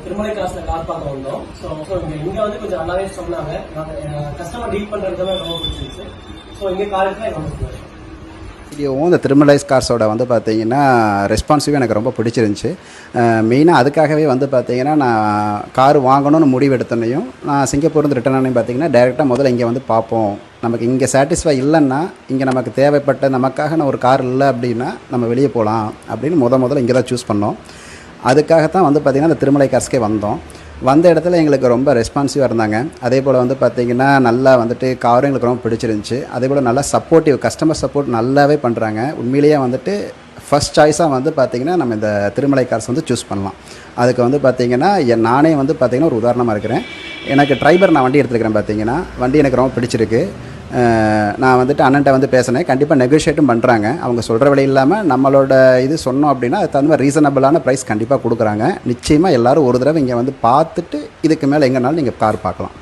திருமலை காசுல கார் பார்க்க வந்தோம். ஸோ இங்க வந்து கொஞ்சம் நல்லாவே சொன்னாங்க. கஸ்டமர் டீல் பண்றது ரொம்ப பிடிச்சிருச்சு. ஸோ இங்க கார் எடுத்தா ரொம்ப சந்தோஷம். வீடியோவும் இந்த திருமலைஸ் கார்ஸோட வந்து பார்த்தீங்கன்னா ரெஸ்பான்சிவ் எனக்கு ரொம்ப பிடிச்சிருந்துச்சி. மெயினாக அதுக்காகவே வந்து பார்த்தீங்கன்னா நான் கார் வாங்கணும்னு முடிவு எடுத்தோன்னையும் நான் சிங்கப்பூர்லேருந்து ரிட்டர்ன் ஆனே பார்த்தீங்கன்னா டேரெக்டாக முதல்ல இங்கே வந்து பார்ப்போம். நமக்கு இங்கே சாட்டிஸ்ஃபை இல்லைன்னா இங்கே நமக்கு தேவைப்பட்ட நமக்காக ஒரு கார் இல்லை அப்படின்னா நம்ம வெளியே போகலாம் அப்படின்னு முதல்ல இங்கே தான் சூஸ் பண்ணோம். அதுக்காகத்தான் வந்து பார்த்திங்கன்னா இந்த திருமலை கார்ஸ்க்கே வந்தோம். வந்த இடத்துல எங்களுக்கு ரொம்ப ரெஸ்பான்சிவாக இருந்தாங்க. அதே போல் வந்து பார்த்திங்கன்னா நல்லா வந்துட்டு காரும் எங்களுக்கு ரொம்ப பிடிச்சிருந்துச்சி. அதே போல் நல்லா சப்போர்ட்டிவ் கஸ்டமர் சப்போர்ட் நல்லாவே பண்ணுறாங்க. உண்மையிலேயே வந்துட்டு ஃபஸ்ட் சாய்ஸாக வந்து பார்த்திங்கன்னா நம்ம இந்த திருமலை கார்ஸ் வந்து சூஸ் பண்ணலாம். அதுக்கு வந்து பார்த்திங்கன்னா நானே வந்து பார்த்திங்கன்னா ஒரு உதாரணமாக இருக்கிறேன். எனக்கு ட்ரைபர் நான் வண்டி எடுத்துருக்கிறேன். பார்த்திங்கன்னா வண்டி எனக்கு ரொம்ப பிடிச்சிருக்கு. நான் வந்துட்டு அண்ணன்ட்ட வந்து பேசினேன். கண்டிப்பாக நெகோஷியேட்டும் பண்ணுறாங்க. அவங்க சொல்கிற விலை இல்லாமல் நம்மளோட இது சொன்னோம் அப்படின்னா அது தகுந்த மாதிரி ரீசனபிளான ப்ரைஸ் கண்டிப்பாக கொடுக்குறாங்க. நிச்சயமாக எல்லோரும் ஒரு தடவை இங்கே வந்து பார்த்துட்டு இதுக்கு மேலே எங்கேனாலும் நீங்கள் கார் பார்க்கலாம்.